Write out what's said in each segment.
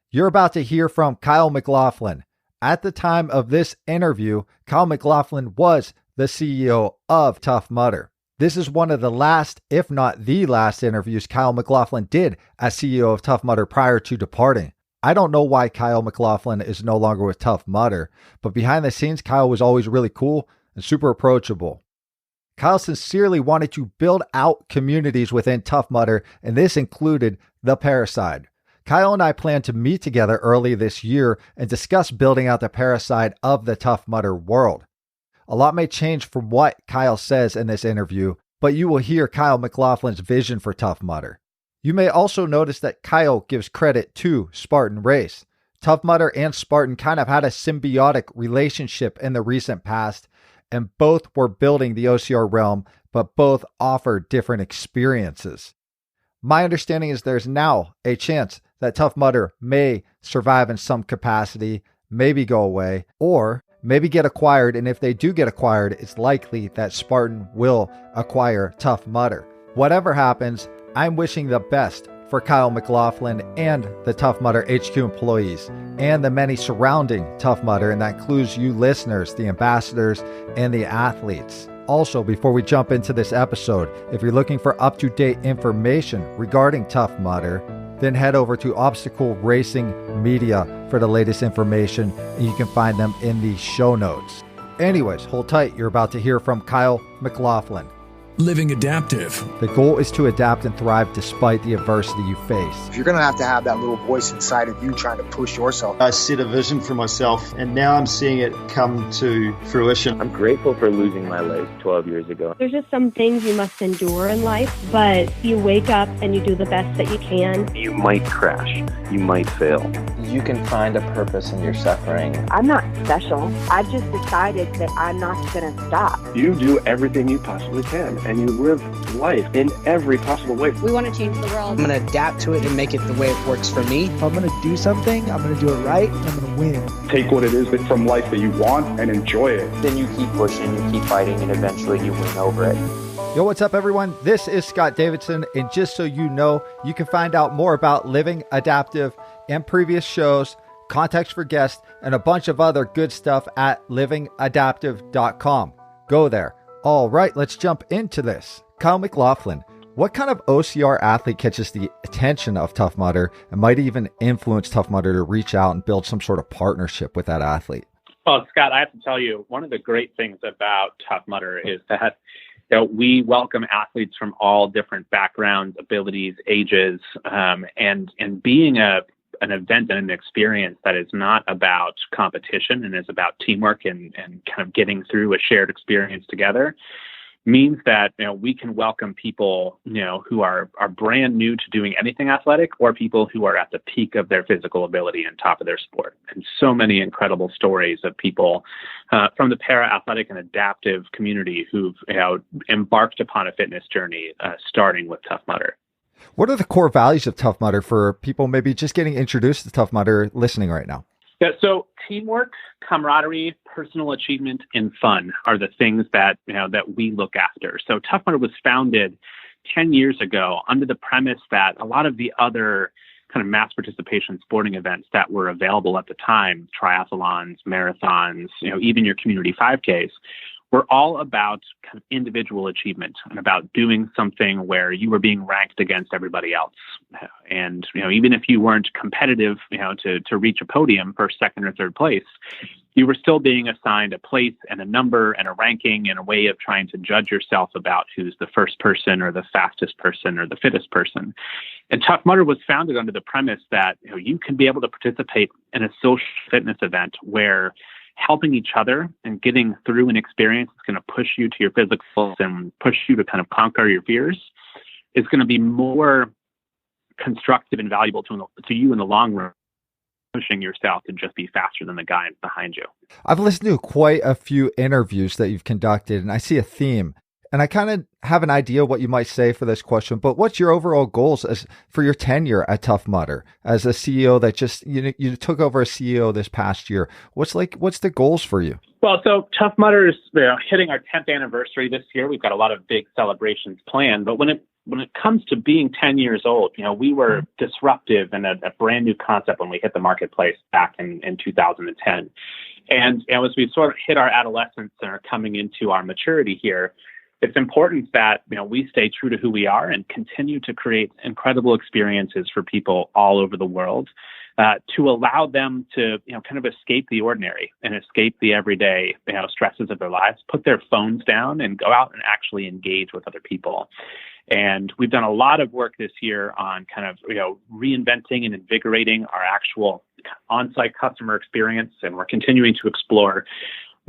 You're about to hear from Kyle McLaughlin. At the time of this interview, Kyle McLaughlin was the CEO of Tough Mudder. This is one of the last, if not the last, interviews Kyle McLaughlin did as CEO of Tough Mudder prior to departing. I don't know why Kyle McLaughlin is no longer with Tough Mudder, but behind the scenes, Kyle was always really cool and super approachable. Kyle sincerely wanted to build out communities within Tough Mudder, and this included the Parasite. Kyle and I plan to meet together early this year and discuss building out the Parasite of the Tough Mudder world. A lot may change from what Kyle says in this interview, but you will hear Kyle McLaughlin's vision for Tough Mudder. You may also notice that Kyle gives credit to Spartan Race. Tough Mudder and Spartan kind of had a symbiotic relationship in the recent past, and both were building the OCR realm, but both offer different experiences. My understanding is there's now a chance that Tough Mudder may survive in some capacity, maybe go away, or maybe get acquired, and if they do get acquired, it's likely that Spartan will acquire Tough Mudder. Whatever happens, I'm wishing the best for Kyle McLaughlin and the Tough Mudder HQ employees and the many surrounding Tough Mudder, and that includes you listeners, the ambassadors, and the athletes. Also, before we jump into this episode, if you're looking for up-to-date information regarding Tough Mudder, then head over to Obstacle Racing Media for the latest information, and you can find them in the show notes. Anyways, hold tight. You're about to hear from Kyle McLaughlin. Living adaptive. The goal is to adapt and thrive despite the adversity you face. You're going to have that little voice inside of you trying to push yourself. I set a vision for myself, and now I'm seeing it come to fruition. I'm grateful for losing my leg 12 years ago. There's just some things you must endure in life, but you wake up and you do the best that you can. You might crash. You might fail. You can find a purpose in your suffering. I'm not special. I've just decided that I'm not going to stop. You do everything you possibly can, and you live life in every possible way. We want to change the world. I'm going to adapt to it and make it the way it works for me. If I'm going to do something, I'm going to do it right, and I'm going to win. Take what it is from life that you want and enjoy it. Then you keep pushing, you keep fighting, and eventually you win over it. Yo, what's up, everyone? This is Scott Davidson, and just so you know, you can find out more about Living Adaptive and previous shows, context for guests, and a bunch of other good stuff at livingadaptive.com. Go there. All right, let's jump into this. Kyle McLaughlin, what kind of OCR athlete catches the attention of Tough Mudder and might even influence Tough Mudder to reach out and build some sort of partnership with that athlete? Well, Scott, I have to tell you, one of the great things about Tough Mudder is that we welcome athletes from all different backgrounds, abilities, ages, and being an event and an experience that is not about competition and is about teamwork and kind of getting through a shared experience together means that we can welcome people who are brand new to doing anything athletic, or people who are at the peak of their physical ability and top of their sport. And so many incredible stories of people from the para-athletic and adaptive community who've embarked upon a fitness journey, starting with Tough Mudder. What are the core values of Tough Mudder for people maybe just getting introduced to Tough Mudder listening right now? Yeah, so teamwork, camaraderie, personal achievement, and fun are the things that that we look after. So Tough Mudder was founded 10 years ago under the premise that a lot of the other kind of mass participation sporting events that were available at the time, triathlons, marathons, even your community 5Ks, were all about kind of individual achievement and about doing something where you were being ranked against everybody else. And, even if you weren't competitive, to reach a podium for second or third place, you were still being assigned a place and a number and a ranking and a way of trying to judge yourself about who's the first person or the fastest person or the fittest person. And Tough Mudder was founded under the premise that, you can be able to participate in a social fitness event where helping each other and getting through an experience that's going to push you to your physical and push you to kind of conquer your fears is going to be more constructive and valuable to you in the long run, pushing yourself to just be faster than the guy behind you. I've listened to quite a few interviews that you've conducted, and I see a theme. And I kind of have an idea what you might say for this question, but what's your overall goals for your tenure at Tough Mudder as a CEO that just, you took over as CEO this past year? What's the goals for you? Well, so Tough Mudder is hitting our 10th anniversary this year. We've got a lot of big celebrations planned, but when when it comes to being 10 years old, we were disruptive and a brand new concept when we hit the marketplace back in 2010. And as we sort of hit our adolescence and are coming into our maturity here, it's important that we stay true to who we are and continue to create incredible experiences for people all over the world, to allow them to kind of escape the ordinary and escape the everyday stresses of their lives, put their phones down and go out and actually engage with other people. And we've done a lot of work this year on kind of reinventing and invigorating our actual on-site customer experience, and we're continuing to explore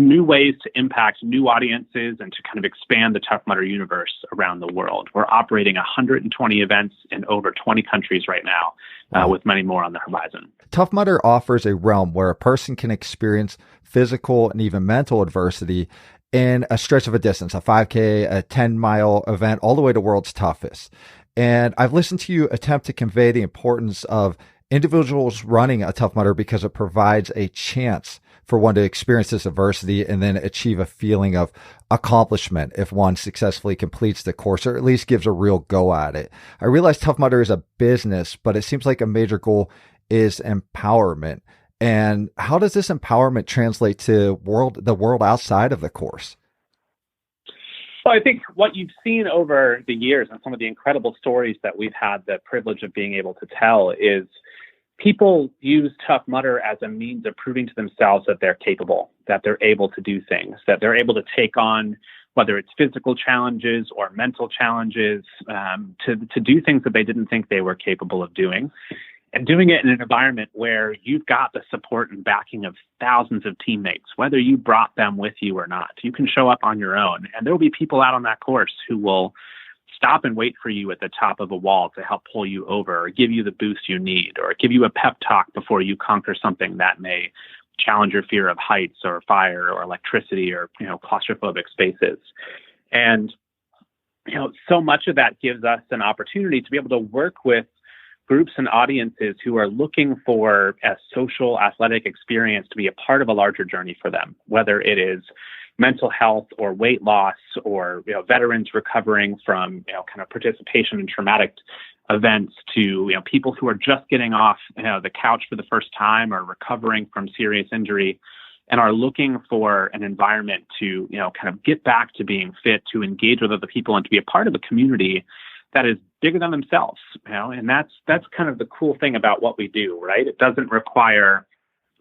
new ways to impact new audiences and to kind of expand the Tough Mudder universe around the world. We're operating 120 events in over 20 countries right now, with many more on the horizon. Tough Mudder offers a realm where a person can experience physical and even mental adversity in a stretch of a distance, a 5K, a 10-mile event, all the way to world's toughest. And I've listened to you attempt to convey the importance of individuals running a Tough Mudder because it provides a chance for one to experience this adversity and then achieve a feeling of accomplishment if one successfully completes the course, or at least gives a real go at it. I realize Tough Mudder is a business, but it seems like a major goal is empowerment. And how does this empowerment translate to the world outside of the course? Well, I think what you've seen over the years and some of the incredible stories that we've had the privilege of being able to tell is people use Tough Mudder as a means of proving to themselves that they're capable, that they're able to do things, that they're able to take on, whether it's physical challenges or mental challenges, to do things that they didn't think they were capable of doing. And doing it in an environment where you've got the support and backing of thousands of teammates, whether you brought them with you or not. You can show up on your own, and there will be people out on that course who will stop and wait for you at the top of a wall to help pull you over, or give you the boost you need, or give you a pep talk before you conquer something that may challenge your fear of heights or fire or electricity or claustrophobic spaces. And so much of that gives us an opportunity to be able to work with groups and audiences who are looking for a social athletic experience to be a part of a larger journey for them, whether it is mental health or weight loss, or veterans recovering from kind of participation in traumatic events, to people who are just getting off the couch for the first time or recovering from serious injury and are looking for an environment to kind of get back to being fit, to engage with other people and to be a part of a community that is bigger than themselves. And that's kind of the cool thing about what we do, right? It doesn't require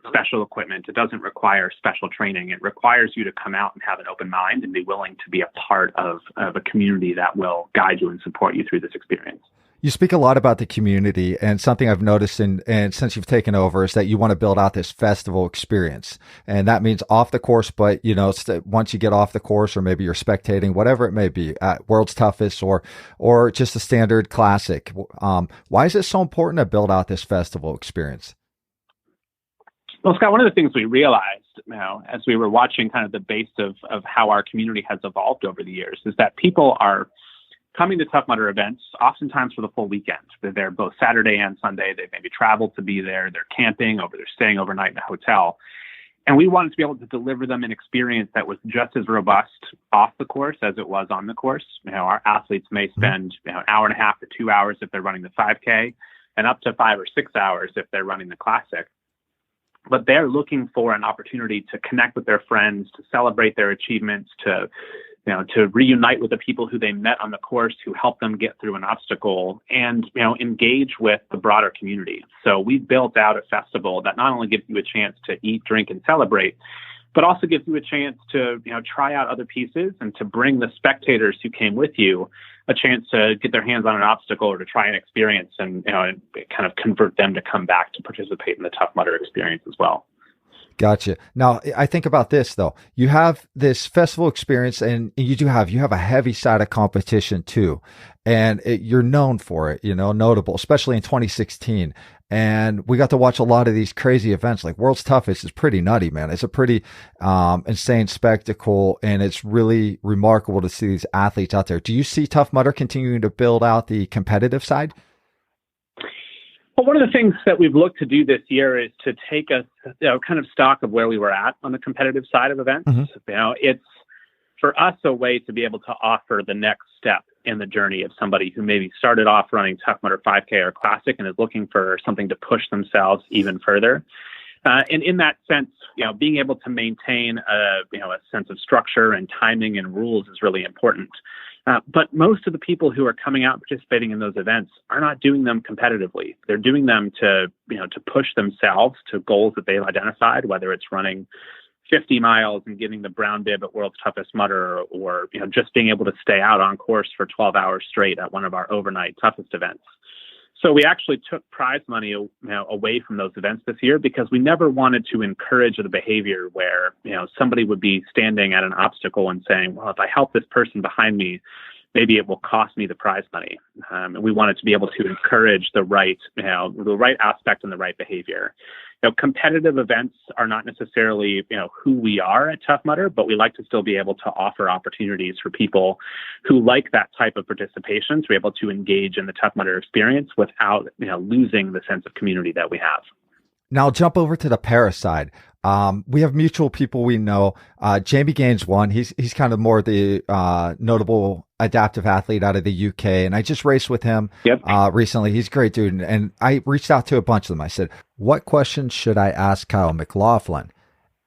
special equipment. It doesn't require special training. It requires you to come out and have an open mind and be willing to be a part of a community that will guide you and support you through this experience. You speak a lot about the community, and something I've noticed and since you've taken over is that you want to build out this festival experience. And that means off the course, but once you get off the course, or maybe you're spectating, whatever it may be, at World's Toughest or just a standard classic. Why is it so important to build out this festival experience? Well, Scott, one of the things we realized as we were watching kind of the base of how our community has evolved over the years is that people are coming to Tough Mudder events, oftentimes for the full weekend. They're there both Saturday and Sunday. They've maybe traveled to be there. They're camping, or they're staying overnight in a hotel. And we wanted to be able to deliver them an experience that was just as robust off the course as it was on the course. Our athletes may spend an hour and a half to 2 hours if they're running the 5K, and up to 5 or 6 hours if they're running the classic. But they're looking for an opportunity to connect with their friends, to celebrate their achievements, to reunite with the people who they met on the course who helped them get through an obstacle, and engage with the broader community. So we built out a festival that not only gives you a chance to eat, drink, and celebrate, but also gives you a chance to try out other pieces and to bring the spectators who came with you a chance to get their hands on an obstacle or to try an experience, and and kind of convert them to come back to participate in the Tough Mudder experience as well. Gotcha. Now, I think about this though. You have this festival experience, and you have a heavy side of competition too, and you're known for it. Notable, especially in 2016. And we got to watch a lot of these crazy events, like World's Toughest is pretty nutty, man. It's a pretty insane spectacle, and it's really remarkable to see these athletes out there. Do you see Tough Mudder continuing to build out the competitive side? Well, one of the things that we've looked to do this year is to take a kind of stock of where we were at on the competitive side of events. Mm-hmm. for us, a way to be able to offer the next step in the journey of somebody who maybe started off running Tough Mudder 5K or Classic and is looking for something to push themselves even further. And in that sense, being able to maintain a sense of structure and timing and rules is really important. But most of the people who are coming out and participating in those events are not doing them competitively. They're doing them to push themselves to goals that they've identified, whether it's running 50 miles and getting the brown bib at World's Toughest Mudder, or just being able to stay out on course for 12 hours straight at one of our overnight toughest events. So we actually took prize money away from those events this year because we never wanted to encourage the behavior where somebody would be standing at an obstacle and saying, well, if I help this person behind me, maybe it will cost me the prize money. And we wanted to be able to encourage the right aspect and the right behavior. Competitive events are not necessarily, who we are at Tough Mudder, but we like to still be able to offer opportunities for people who like that type of participation to be able to engage in the Tough Mudder experience without, losing the sense of community that we have. Now I'll jump over to the para side. We have mutual people we know. Jamie Gaines won. He's kind of more the notable adaptive athlete out of the UK, and I just raced with him recently. He's a great dude, and I reached out to a bunch of them. I said, what questions should I ask Kyle McLaughlin?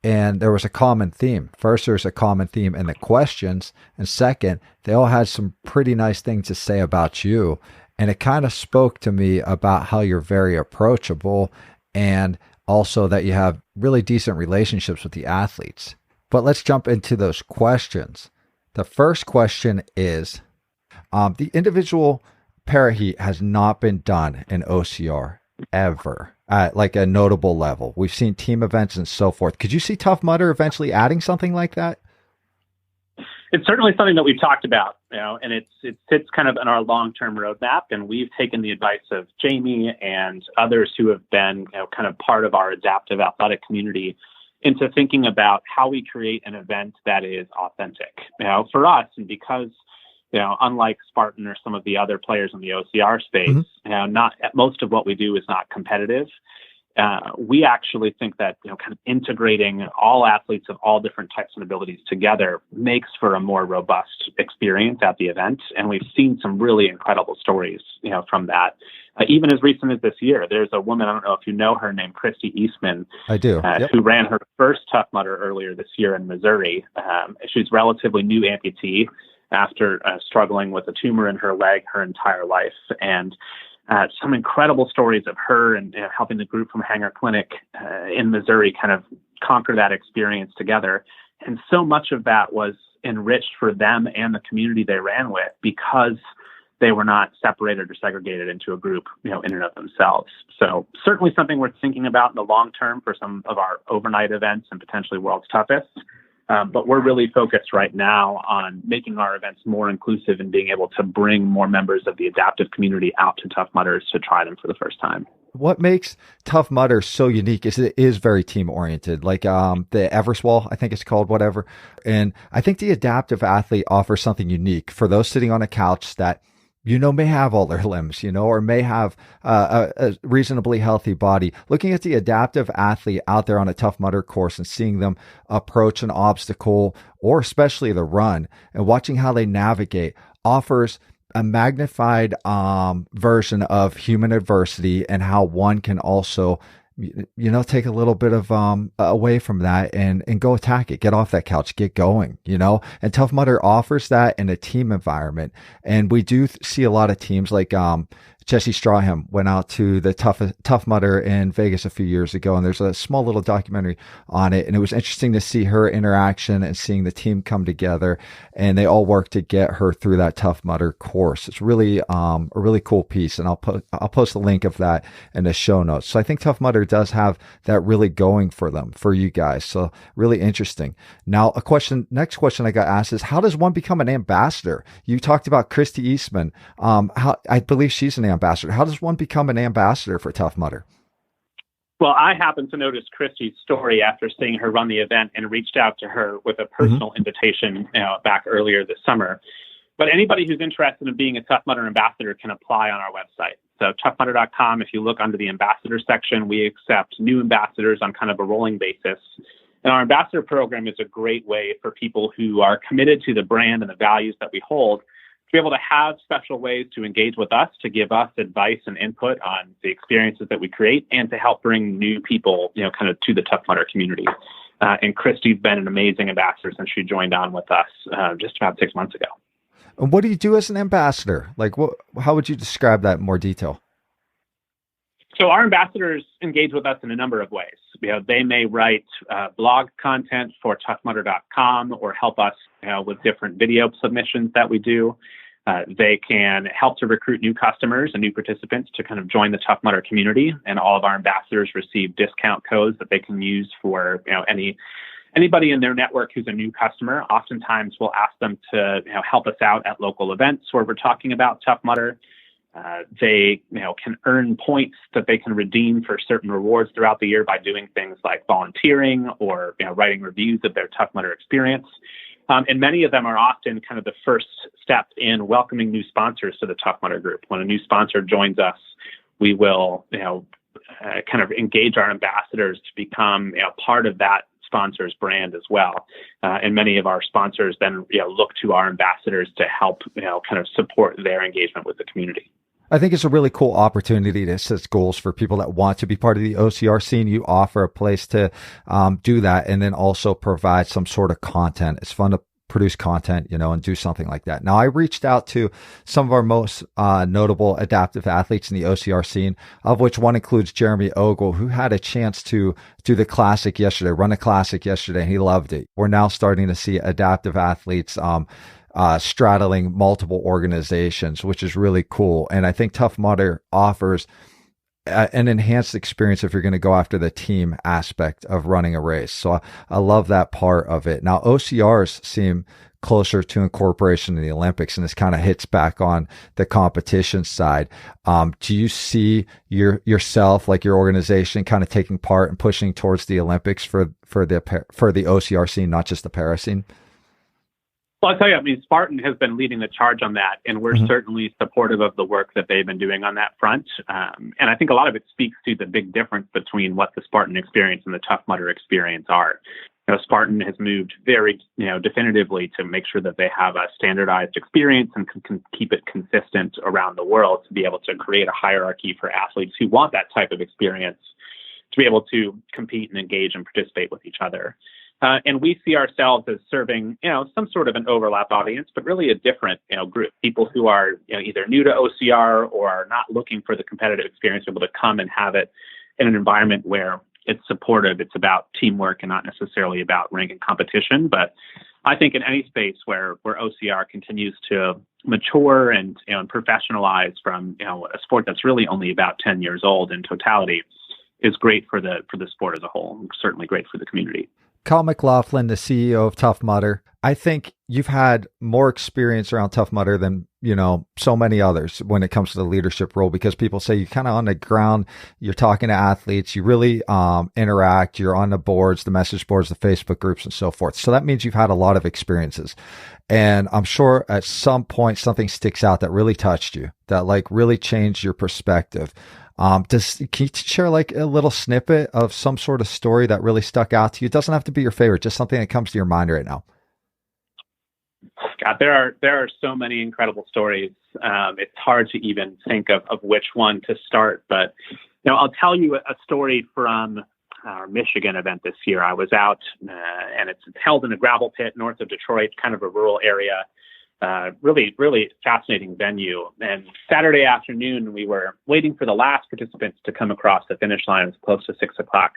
And there was a common theme. First, there's a common theme in the questions, and second, they all had some pretty nice things to say about you, and it kind of spoke to me about how you're very approachable and also that you have really decent relationships with the athletes. But let's jump into those questions. The first question is, the individual para heat has not been done in OCR ever at like a notable level. We've seen team events and so forth. Could you see Tough Mudder eventually adding something like that? It's certainly something that we've talked about, and it sits kind of in our long-term roadmap. And we've taken the advice of Jamie and others who have been, kind of part of our adaptive athletic community into thinking about how we create an event that is authentic. For us, and because, unlike Spartan or some of the other players in the OCR space, not most of what we do is not competitive. We actually think that, kind of integrating all athletes of all different types and abilities together makes for a more robust experience at the event. And we've seen some really incredible stories, from that. Even as recent as this year, there's a woman, I don't know if you know her, named Christy Eastman. I do. Who ran her first Tough Mudder earlier this year in Missouri. She's relatively new amputee after struggling with a tumor in her leg her entire life. And some incredible stories of her and helping the group from Hanger Clinic in Missouri kind of conquer that experience together. And so much of that was enriched for them and the community they ran with because they were not separated or segregated into a group, in and of themselves. So certainly something we're thinking about in the long term for some of our overnight events and potentially World's Toughest. But we're really focused right now on making our events more inclusive and being able to bring more members of the adaptive community out to Tough Mudders to try them for the first time. What makes Tough Mudder so unique is it is very team oriented, like the Everest Wall, I think it's called, whatever. And I think the adaptive athlete offers something unique for those sitting on a couch that may have all their limbs, or may have a reasonably healthy body. Looking at the adaptive athlete out there on a Tough Mudder course and seeing them approach an obstacle or especially the run and watching how they navigate offers a magnified version of human adversity and how one can also take a little bit of away from that and go attack it, get off that couch, get going, and Tough Mudder offers that in a team environment. And we do see a lot of teams like Jesse Strawham went out to the Tough Mudder in Vegas a few years ago, and there's a small little documentary on it. And it was interesting to see her interaction and seeing the team come together, and they all work to get her through that Tough Mudder course. It's really a really cool piece, and I'll post a link of that in the show notes. So I think Tough Mudder does have that really going for them, for you guys. So really interesting. Now, next question I got asked is, how does one become an ambassador? You talked about Christy Eastman. I believe she's an ambassador. How does one become an ambassador for Tough Mudder? Well, I happened to notice Christy's story after seeing her run the event and reached out to her with a personal invitation back earlier this summer. But anybody who's interested in being a Tough Mudder ambassador can apply on our website. So toughmudder.com, if you look under the ambassador section, we accept new ambassadors on kind of a rolling basis. And our ambassador program is a great way for people who are committed to the brand and the values that we hold to be able to have special ways to engage with us, to give us advice and input on the experiences that we create, and to help bring new people, kind of to the Tough Mudder community. And Christy's been an amazing ambassador since she joined on with us just about 6 months ago. And what do you do as an ambassador? Like, how would you describe that in more detail? So our ambassadors engage with us in a number of ways. They may write blog content for toughmudder.com or help us with different video submissions that we do. They can help to recruit new customers and new participants to kind of join the Tough Mudder community. And all of our ambassadors receive discount codes that they can use for anybody in their network who's a new customer. Oftentimes we'll ask them to help us out at local events where we're talking about Tough Mudder. They can earn points that they can redeem for certain rewards throughout the year by doing things like volunteering or writing reviews of their Tough Mudder experience. And many of them are often kind of the first step in welcoming new sponsors to the Tough Mudder group. When a new sponsor joins us, we will kind of engage our ambassadors to become part of that sponsor's brand as well. And many of our sponsors then look to our ambassadors to help kind of support their engagement with the community. I think it's a really cool opportunity to set goals for people that want to be part of the OCR scene. You offer a place to do that, and then also provide some sort of content. It's fun to produce content, and do something like that. Now, I reached out to some of our most notable adaptive athletes in the OCR scene, of which one includes Jeremy Ogle, who had a chance to do the classic yesterday, run a classic yesterday, and he loved it. We're now starting to see adaptive athletes straddling multiple organizations, which is really cool. And I think Tough Mudder offers an enhanced experience if you're going to go after the team aspect of running a race. So I love that part of it. Now, OCRs seem closer to incorporation in the Olympics, and this kind of hits back on the competition side. Do you see yourself, like your organization, kind of taking part and pushing towards the Olympics for the OCR scene, not just the para scene? Well, I'll tell you, Spartan has been leading the charge on that, and we're certainly supportive of the work that they've been doing on that front. And I think a lot of it speaks to the big difference between what the Spartan experience and the Tough Mudder experience are. Spartan has moved very, definitively to make sure that they have a standardized experience and can keep it consistent around the world to be able to create a hierarchy for athletes who want that type of experience to be able to compete and engage and participate with each other. And we see ourselves as serving, some sort of an overlap audience, but really a different, group. People who are either new to OCR or are not looking for the competitive experience, able to come and have it in an environment where it's supportive. It's about teamwork and not necessarily about rank and competition. But I think in any space where OCR continues to mature and professionalize from a sport that's really only about 10 years old in totality, is great for the sport as a whole, and certainly great for the community. Kyle McLaughlin, the CEO of Tough Mudder. I think you've had more experience around Tough Mudder than, so many others when it comes to the leadership role, because people say you're kind of on the ground, you're talking to athletes, you really interact, you're on the boards, the message boards, the Facebook groups, and so forth. So that means you've had a lot of experiences. And I'm sure at some point something sticks out that really touched you, that really changed your perspective. Can you share a little snippet of some sort of story that really stuck out to you? It doesn't have to be your favorite, just something that comes to your mind right now. God, there are so many incredible stories. It's hard to even think of which one to start, but I'll tell you a story from our Michigan event this year. I was out, and it's held in a gravel pit north of Detroit, kind of a rural area. Really, really fascinating venue. And Saturday afternoon, we were waiting for the last participants to come across the finish line. It was close to 6 o'clock.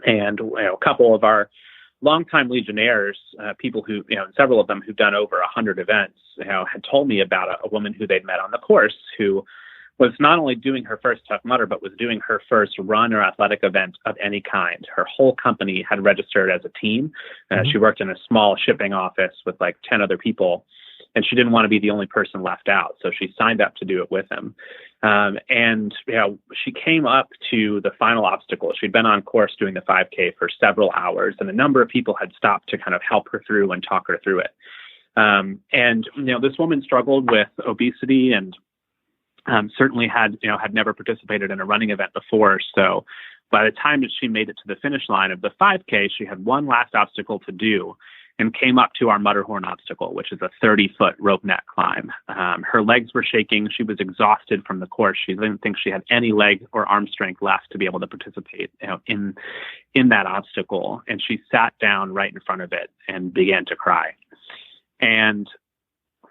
And a couple of our longtime Legionnaires, people who, several of them who've done over 100 events, had told me about a woman who they'd met on the course who was not only doing her first Tough Mudder, but was doing her first run or athletic event of any kind. Her whole company had registered as a team. She worked in a small shipping office with 10 other people, and she didn't want to be the only person left out. So she signed up to do it with him. And she came up to the final obstacle. She'd been on course doing the 5K for several hours, and a number of people had stopped to kind of help her through and talk her through it. And this woman struggled with obesity and certainly had never participated in a running event before. So By the time that she made it to the finish line of the 5K, she had one last obstacle to do and came up to our Mutterhorn obstacle, which is a 30-foot rope net climb. Her legs were shaking. She was exhausted from the course. She didn't think she had any leg or arm strength left to be able to participate, in that obstacle. And she sat down right in front of it and began to cry. And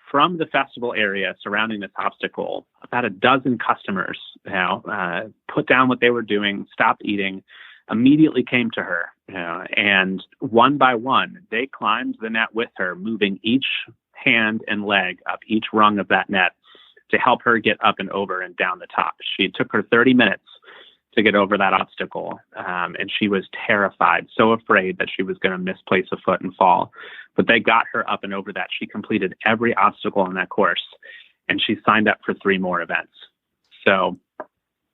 from the festival area surrounding this obstacle, about a dozen customers put down what they were doing, stopped eating, immediately came to her. And one by one, they climbed the net with her, moving each hand and leg up each rung of that net to help her get up and over and down the top. It took her 30 minutes to get over that obstacle. And she was terrified, so afraid that she was going to misplace a foot and fall. But they got her up and over that. She completed every obstacle on that course, and she signed up for 3 more events. So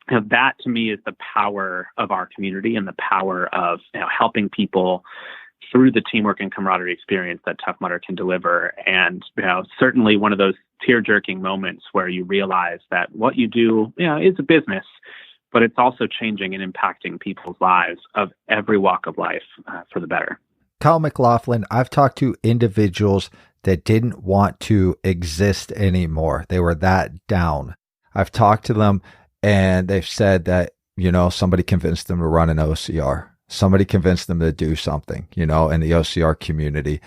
that to me is the power of our community and the power of helping people through the teamwork and camaraderie experience that Tough Mudder can deliver. And certainly one of those tear-jerking moments where you realize that what you do is a business, but it's also changing and impacting people's lives of every walk of life for the better. Kyle McLaughlin, I've talked to individuals that didn't want to exist anymore. They were that down. I've talked to them and they've said that, somebody convinced them to run an OCR. Somebody convinced them to do something, in the OCR community,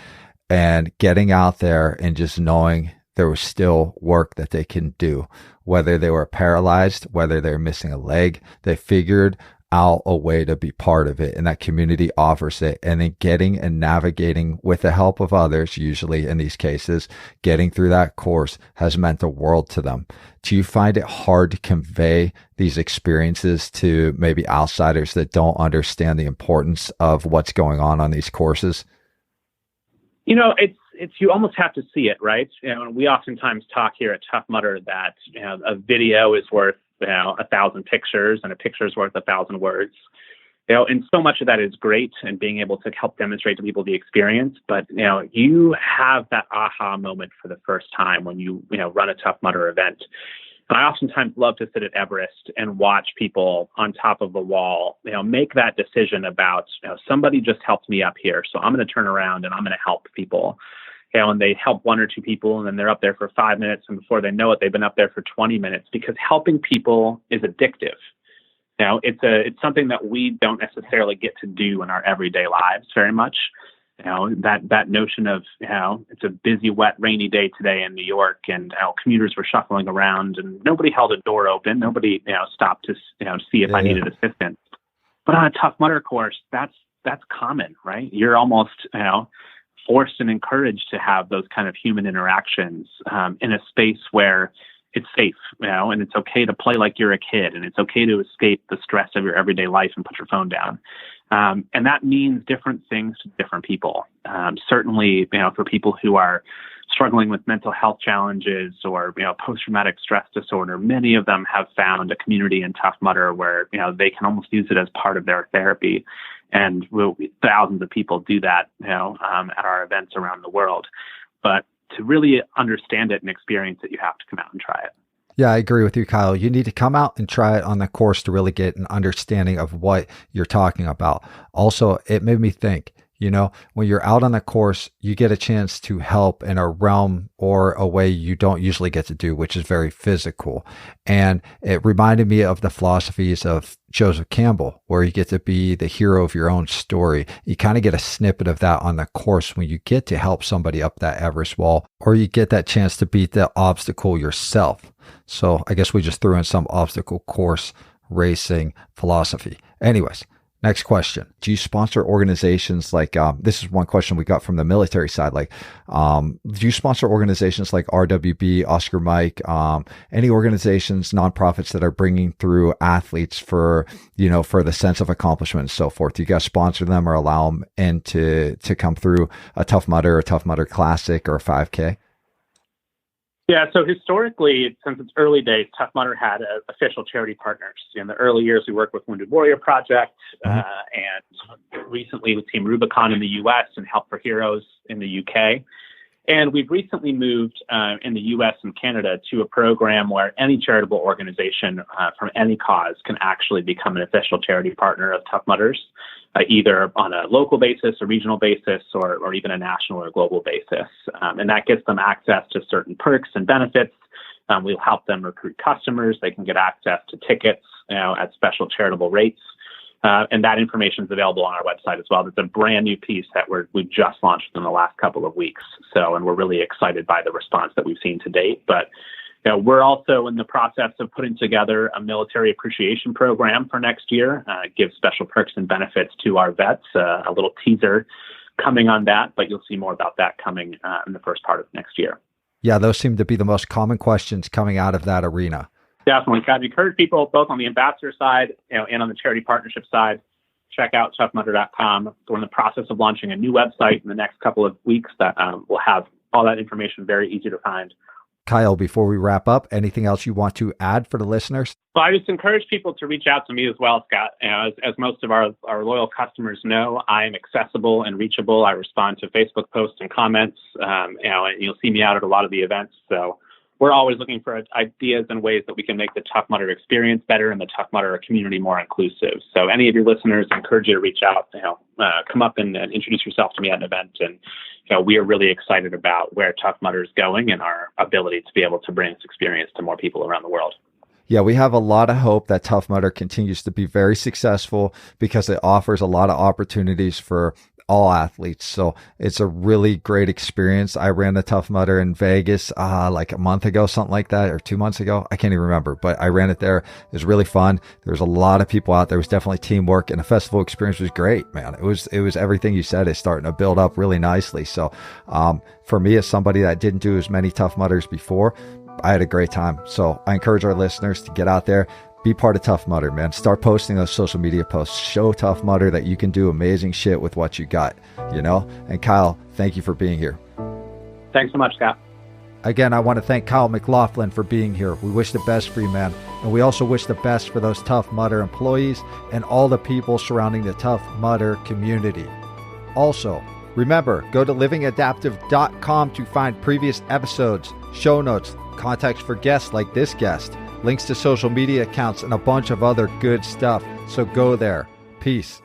and getting out there and just knowing there was still work that they can do, whether they were paralyzed, whether they're missing a leg. They figured out a way to be part of it, and that community offers it. And then getting and navigating with the help of others, usually in these cases, getting through that course has meant the world to them. Do you find it hard to convey these experiences to maybe outsiders that don't understand the importance of what's going on these courses? It's you almost have to see it, right? We oftentimes talk here at Tough Mudder that a video is worth 1,000 pictures, and a picture is worth 1,000 words. And so much of that is great and being able to help demonstrate to people the experience. But you have that aha moment for the first time when you run a Tough Mudder event. And I oftentimes love to sit at Everest and watch people on top of the wall, make that decision about, somebody just helped me up here, so I'm going to turn around and I'm going to help people. And they help 1 or 2 people, and then they're up there for 5 minutes, and before they know it, they've been up there for 20 minutes, because helping people is addictive. It's something that we don't necessarily get to do in our everyday lives very much. That notion of, it's a busy, wet, rainy day today in New York, and commuters were shuffling around, and nobody held a door open. Nobody, stopped to, see if I needed assistance. But on a Tough Mudder course, that's common, right? You're almost, forced and encouraged to have those kind of human interactions in a space where it's safe, and it's okay to play like you're a kid, and it's okay to escape the stress of your everyday life and put your phone down. And that means different things to different people. Certainly, for people who are struggling with mental health challenges or, post-traumatic stress disorder, many of them have found a community in Tough Mudder where, they can almost use it as part of their therapy. And thousands of people do that, at our events around the world. But to really understand it and experience it, you have to come out and try it. Yeah, I agree with you, Kyle. You need to come out and try it on the course to really get an understanding of what you're talking about. Also, it made me think, when you're out on the course, you get a chance to help in a realm or a way you don't usually get to do, which is very physical. And it reminded me of the philosophies of Joseph Campbell, where you get to be the hero of your own story. You kind of get a snippet of that on the course when you get to help somebody up that Everest wall, or you get that chance to beat the obstacle yourself. So I guess we just threw in some obstacle course racing philosophy. Anyways, next question. Do you sponsor organizations like, this is one question we got from the military side, like, do you sponsor organizations like RWB, Oscar Mike, any organizations, nonprofits that are bringing through athletes for, for the sense of accomplishment and so forth? Do you guys sponsor them or allow them in to come through a Tough Mudder, Classic, or a 5K? Yeah, so historically, since its early days, Tough Mudder had official charity partners. In the early years, we worked with Wounded Warrior Project, and recently with Team Rubicon in the U.S. and Help for Heroes in the U.K. And we've recently moved in the U.S. and Canada to a program where any charitable organization from any cause can actually become an official charity partner of Tough Mudders, either on a local basis, a regional basis, or even a national or global basis. And that gives them access to certain perks and benefits. We'll help them recruit customers. They can get access to tickets at special charitable rates. And that information is available on our website as well. It's a brand new piece that we've just launched in the last couple of weeks. And we're really excited by the response that we've seen to date. But we're also in the process of putting together a military appreciation program for next year. Give special perks and benefits to our vets. A little teaser coming on that, but you'll see more about that coming in the first part of next year. Yeah, those seem to be the most common questions coming out of that arena. Definitely. I'd encourage people both on the ambassador side and on the charity partnership side, check out toughmudder.com. We're in the process of launching a new website in the next couple of weeks that will have all that information very easy to find. Kyle, before we wrap up, anything else you want to add for the listeners? Well, I just encourage people to reach out to me as well, Scott. As most of our loyal customers know, I am accessible and reachable. I respond to Facebook posts and comments, and you'll see me out at a lot of the events. So we're always looking for ideas and ways that we can make the Tough Mudder experience better and the Tough Mudder community more inclusive. So any of your listeners, I encourage you to reach out, come up and introduce yourself to me at an event. And, we are really excited about where Tough Mudder is going and our ability to be able to bring this experience to more people around the world. Yeah, we have a lot of hope that Tough Mudder continues to be very successful because it offers a lot of opportunities for all athletes. So it's a really great experience. I ran the Tough Mudder in Vegas like a month ago, something like that, or 2 months ago. I can't even remember, but I ran it there. It was really fun. There was a lot of people out there. It was definitely teamwork, and the festival experience was great, man. It was everything you said. It's starting to build up really nicely. So for me, as somebody that didn't do as many Tough Mudders before, I had a great time. So I encourage our listeners to get out there. Be part of Tough Mudder, man. Start posting those social media posts. Show Tough Mudder that you can do amazing shit with what you got, And Kyle, thank you for being here. Thanks so much, Scott. Again, I want to thank Kyle McLaughlin for being here. We wish the best for you, man. And we also wish the best for those Tough Mudder employees and all the people surrounding the Tough Mudder community. Also, remember, go to livingadaptive.com to find previous episodes, show notes, contacts for guests like this guest, links to social media accounts, and a bunch of other good stuff. So go there. Peace.